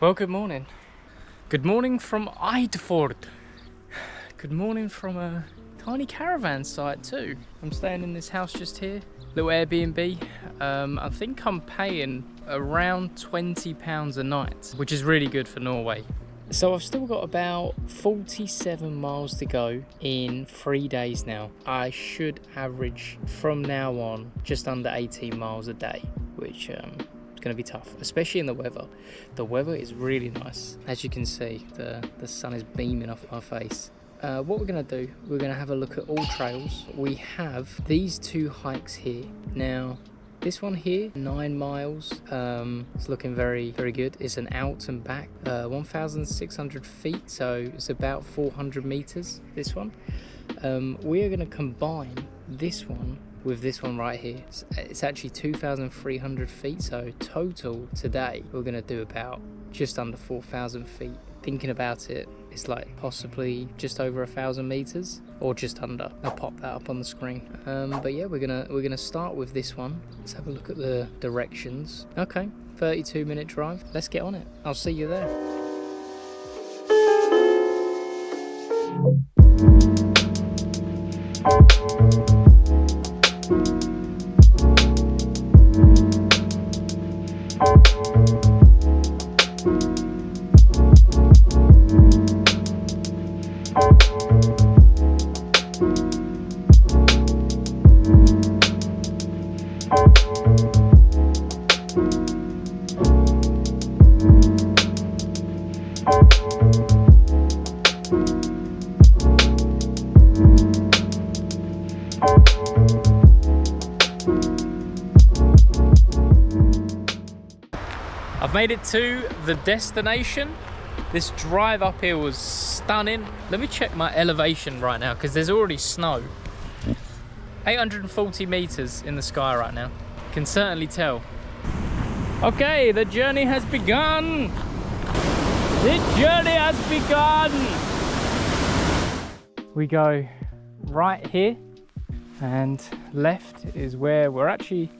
Well, good morning. Good morning from Eidford. Good morning from a tiny caravan site too. I'm staying in this house just here, little Airbnb. I think I'm paying around £20 a night, which is really good for Norway. So I've still got about 47 miles to go in 3 days now. I should average from now on just under 18 miles a day, which it's going to be tough, especially in the weather. The weather is really nice. As you can see, the sun is beaming off my face. What we're going to do, we're going to have a look at all trails. We have these two hikes here. Now, this one here, 9 miles, it's looking very, very good. It's an out and back, 1,600 feet, so it's about 400 meters, this one. We are going to combine this one with this one right here. It's actually 2,300 feet, so total today, we're going to do about just under 4,000 feet. Thinking about it, it's like possibly just over 1,000 meters or just under. I'll pop that up on the screen. But yeah, we're gonna start with this one. Let's have a look at the directions. Okay, 32-minute drive. Let's get on it. I'll see you there. I've made it to the destination. This drive up here was stunning. Let me check my elevation right now because there's already snow. 840 meters in the sky right now. Can certainly tell. Okay, the journey has begun. The journey has begun. We go right here and left is where we're actually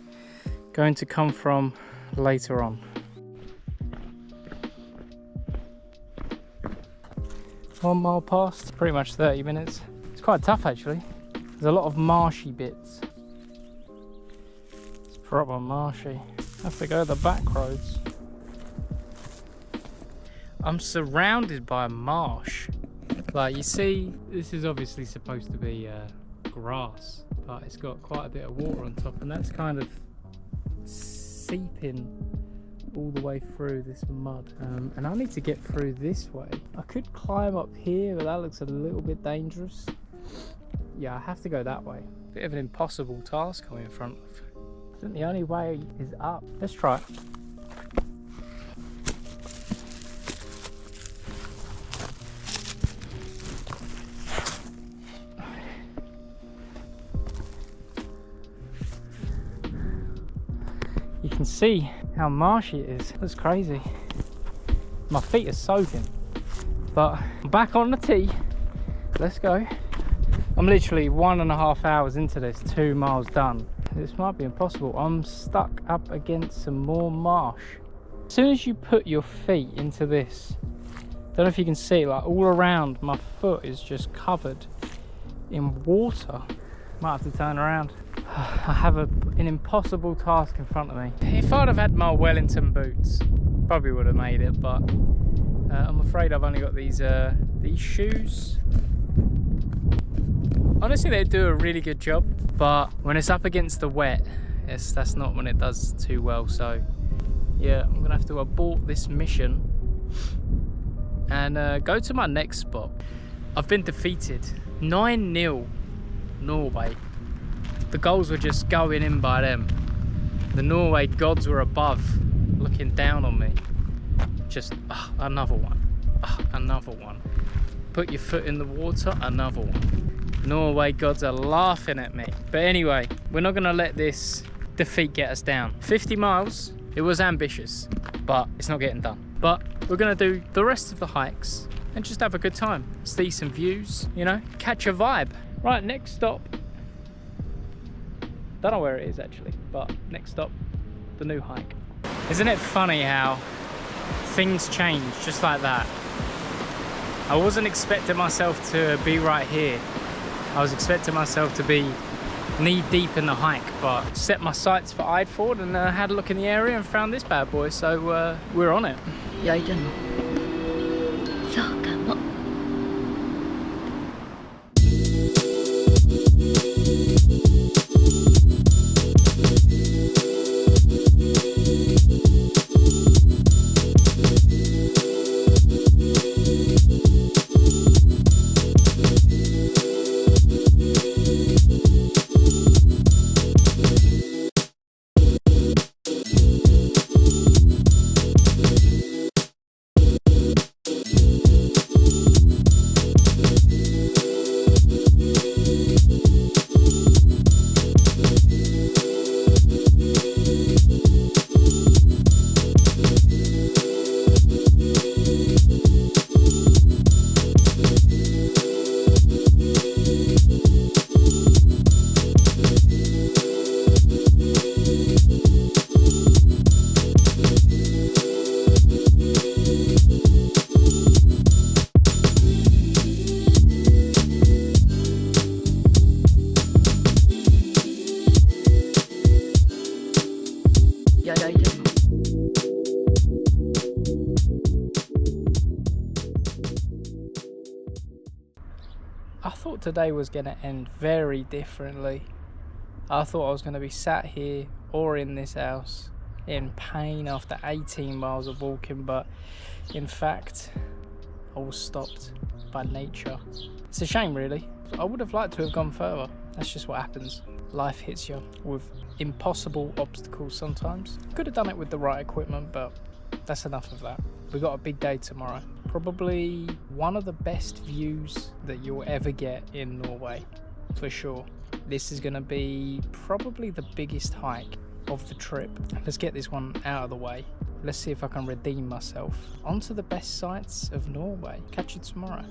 going to come from later on. 1 mile past, pretty much 30 minutes. It's quite tough actually. There's a lot of marshy bits. It's proper marshy. Have to go the back roads. I'm surrounded by marsh. Like you see, this is obviously supposed to be grass, but it's got quite a bit of water on top, and that's kind of seeping all the way through this mud. And I need to get through this way. I could climb up here, but that looks a little bit dangerous. Yeah, I have to go that way. Bit of an impossible task I'm in front of. I think the only way is up. Let's try it. You can see how marshy it is. That's crazy. My feet are soaking, but I'm back on the tee. Let's go. I'm literally 1.5 hours into this, 2 miles done. This might be impossible. I'm stuck up against some more marsh. As soon as you put your feet into this, don't know if you can see, like all around my foot is just covered in water. Might have to turn around. I have an impossible task in front of me. If I'd have had my Wellington boots, probably would have made it, but I'm afraid I've only got these shoes. Honestly, they do a really good job, but when it's up against the wet, that's not when it does too well. So yeah, I'm gonna have to abort this mission and go to my next spot. I've been defeated 9-0 Norway. The goals were just going in by them. The Norway gods were above, looking down on me. Just another one, another one. Put your foot in the water, another one. Norway gods are laughing at me. But anyway, we're not gonna let this defeat get us down. 50 miles, it was ambitious, but it's not getting done. But we're gonna do the rest of the hikes and just have a good time. See some views, you know, catch a vibe. Right, next stop. Don't know where it is actually, but next stop, the new hike. Isn't it funny how things change just like that. I wasn't expecting myself to be right here. I was expecting myself to be knee deep in the hike, but set my sights for Ideford and had a look in the area and found this bad boy, so we're on it. 焼いてんの？そうかも。I thought today was going to end very differently. I thought I was going to be sat here or in this house in pain after 18 miles of walking, but in fact I was stopped by nature. It's a shame really. I would have liked to have gone further. That's just what happens. Life hits you with impossible obstacles sometimes. Could have done it with the right equipment, but that's enough of that. We got a big day tomorrow. Probably one of the best views that you'll ever get in Norway, for sure. This is going to be probably the biggest hike of the trip. Let's get this one out of the way. Let's see if I can redeem myself. On to the best sights of Norway. Catch you tomorrow.